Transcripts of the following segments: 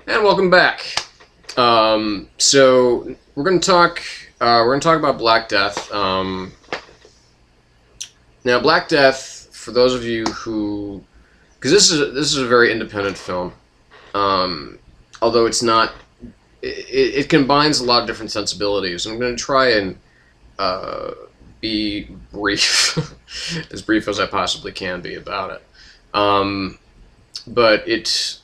And welcome back. So we're gonna talk. About Black Death. Now, Black Death, for those of you who, because this is a very independent film. Although it's not, it combines a lot of different sensibilities. I'm going to try and be brief, as brief as I possibly can be about it. But it's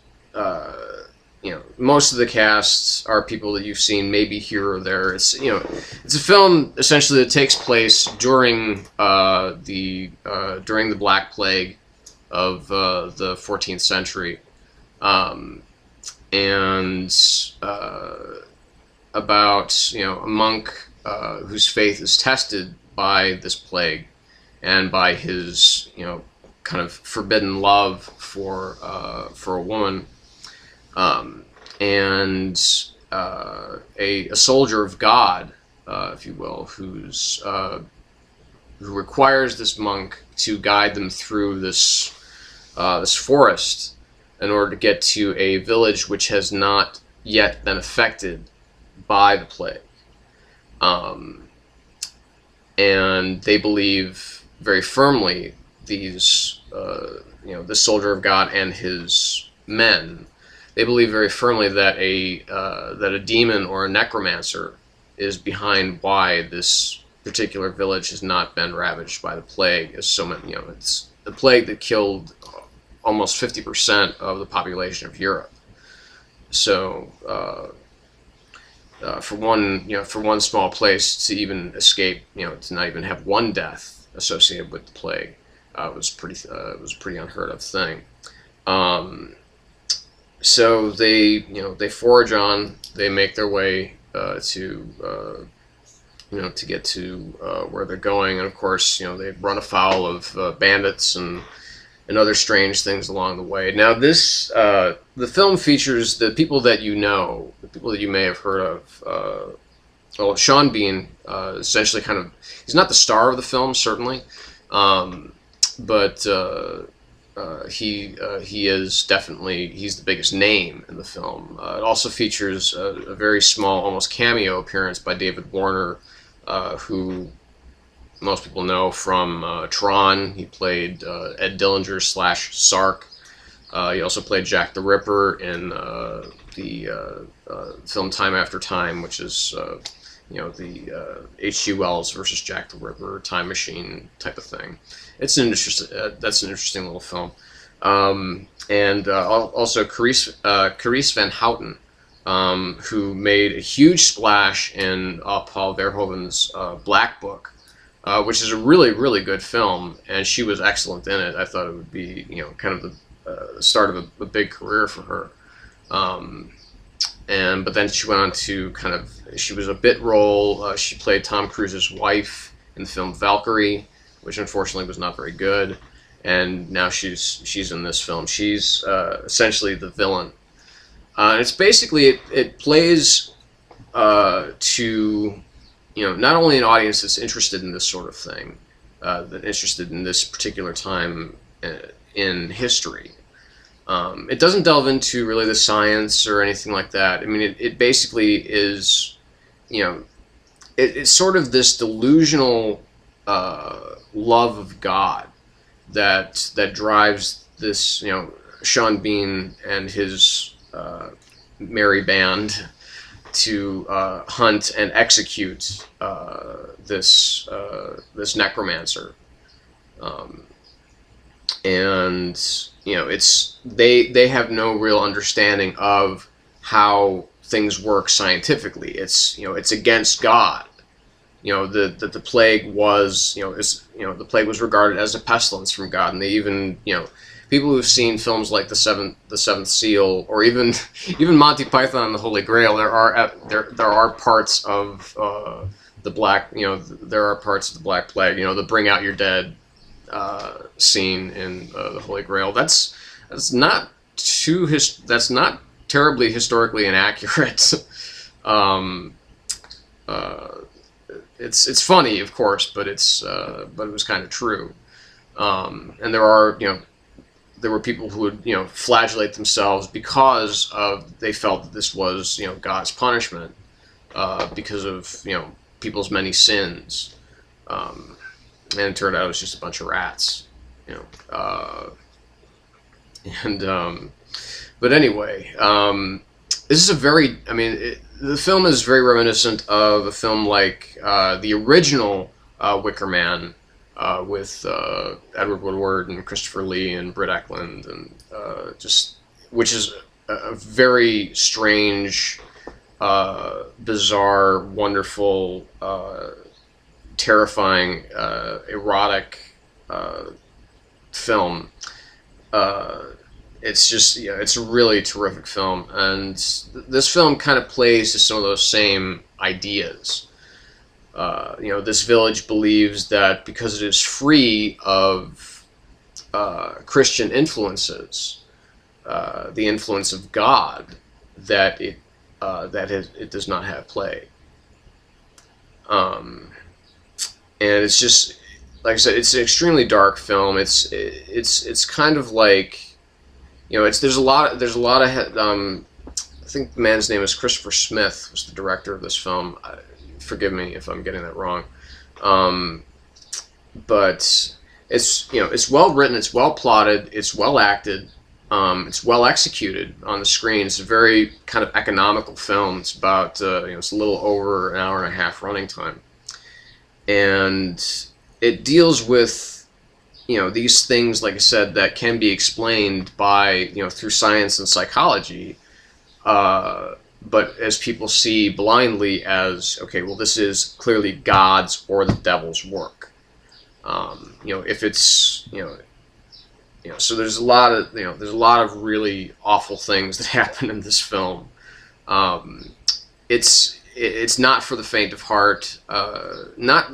most of the casts are people that you've seen maybe here or there. It's a film essentially that takes place during the Black Plague of the 14th century, and about a monk whose faith is tested by this plague and by his kind of forbidden love for a woman. And a soldier of God, if you will, who requires this monk to guide them through this forest in order to get to a village which has not yet been affected by the plague. And they believe very firmly, this soldier of God and his men. They believe very firmly that a demon or a necromancer is behind why this particular village has not been ravaged by the plague. As so many, it's the plague that killed almost 50% of the population of Europe. So, for one small place to even escape, to not even have one death associated with the plague, was pretty unheard of thing. So they forge on. They make their way to get to where they're going, and of course, they run afoul of bandits and other strange things along the way. Now, the film features the people that the people that you may have heard of. Well, Sean Bean, essentially, he's not the star of the film, certainly, but. He is definitely, he's the biggest name in the film. It also features a very small, almost cameo appearance by David Warner, who most people know from Tron. He played Ed Dillinger / Sark. He also played Jack the Ripper in the film Time After Time, which is the H.G. Wells versus Jack the Ripper time machine type of thing. It's that's an interesting little film. And also Carice Van Houten, who made a huge splash in Paul Verhoeven's Black Book, which is a really, really good film, and she was excellent in it. I thought it would be, kind of the start of a big career for her. But then she went on to she was a bit role. She played Tom Cruise's wife in the film Valkyrie, which unfortunately was not very good. And now she's in this film. She's essentially the villain. It's basically, it plays to not only an audience that's interested in this sort of thing, that interested in this particular time in history. It doesn't delve into really the science or anything like that. I mean, it basically is, it's sort of this delusional love of God that drives this, Sean Bean and his merry band to hunt and execute this necromancer. And they have no real understanding of how things work scientifically. It's against God. The plague was the plague was regarded as a pestilence from God, and they even people who've seen films like the Seventh Seal, or even Monty Python and the Holy Grail, there are parts of the Black there are parts of the Black Plague, the Bring Out Your Dead scene in the Holy Grail. That's not terribly historically inaccurate. It's funny, of course, but it was kind of true. And there are there were people who would, you know, flagellate themselves because of they felt that this was, you know, God's punishment because of, you know, people's many sins, and it turned out it was just a bunch of rats, you know. But anyway, this is a very, I mean, the film is very reminiscent of a film like the original Wicker Man, with Edward Woodward and Christopher Lee and Britt Eklund, and which is a very strange, bizarre, wonderful, terrifying, erotic film. It's just, you know, it's a really terrific film, and this film kind of plays to some of those same ideas. You know, this village believes that because it is free of Christian influences, the influence of God, that it does not have play. And it's just, like I said, it's an extremely dark film. It's kind of like, you know, there's a lot of I think the man's name is Christopher Smith, was the director of this film. Forgive me if I'm getting that wrong, but it's, you know, it's well written, it's well plotted, it's well acted, it's well executed on the screen. It's a very kind of economical film. It's about you know, it's a little over an hour and a half running time, and it deals with, you know, these things, like I said, that can be explained by, you know, through science and psychology, but as people see blindly as, okay, well, this is clearly God's or the devil's work. You know, if it's, you know, so there's a lot of really awful things that happen in this film. It's not for the faint of heart, not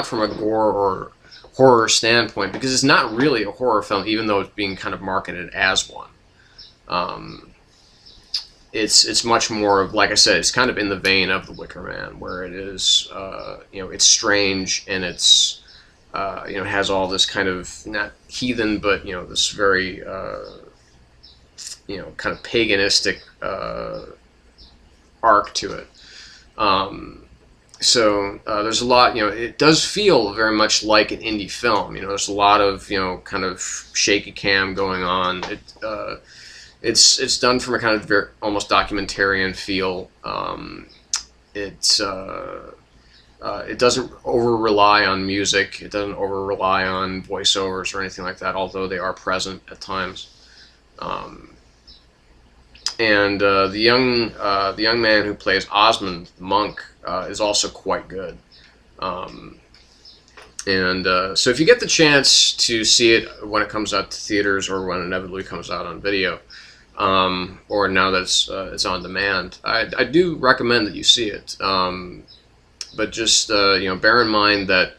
from a gore or horror standpoint, because it's not really a horror film, even though it's being kind of marketed as one. It's much more of, like I said, it's kind of in the vein of The Wicker Man, where it is, you know, it's strange, and it's, you know, has all this kind of, not heathen, but, you know, this very, you know, kind of paganistic arc to it. So there's a lot, you know, it does feel very much like an indie film. You know, there's a lot of, you know, kind of shaky cam going on. It's done from a kind of very, almost documentarian feel. It doesn't over rely on music. It doesn't over rely on voiceovers or anything like that, although they are present at times. And the young man who plays Osmond, the monk, is also quite good. So if you get the chance to see it when it comes out to theaters, or when it inevitably comes out on video, or now that it's on demand, I do recommend that you see it. But just you know, bear in mind that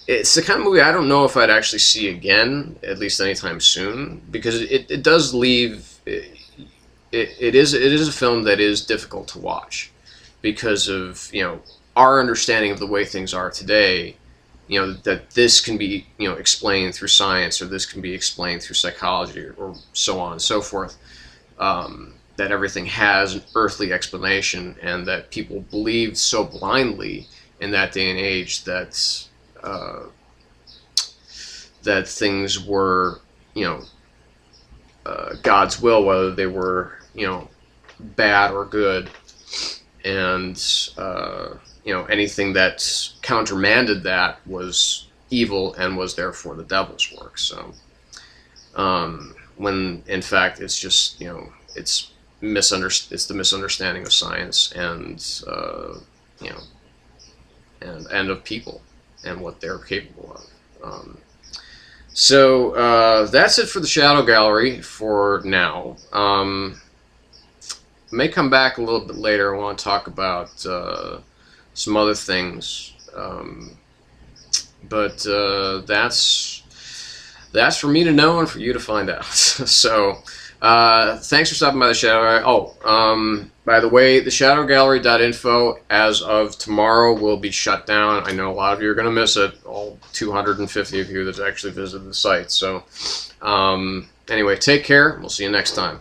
it's the kind of movie I don't know if I'd actually see again, at least anytime soon, because it does leave. It is a film that is difficult to watch because of, you know, our understanding of the way things are today. You know, that this can be, you know, explained through science, or this can be explained through psychology, or so on and so forth. That everything has an earthly explanation, and that people believed so blindly in that day and age that that things were, you know, God's will, whether they were, you know, bad or good, and you know, anything that countermanded that was evil and was therefore the devil's work. So when in fact it's just, you know, it's the misunderstanding of science, and you know, and of people and what they're capable of. So that's it for the Shadow Gallery for now. May come back a little bit later. I want to talk about some other things, but that's for me to know and for you to find out. So thanks for stopping by the Shadow Gallery. Oh, by the way, the shadowgallery.info as of tomorrow will be shut down. I know a lot of you are going to miss it, all 250 of you that actually visited the site. So Anyway, take care. We'll see you next time.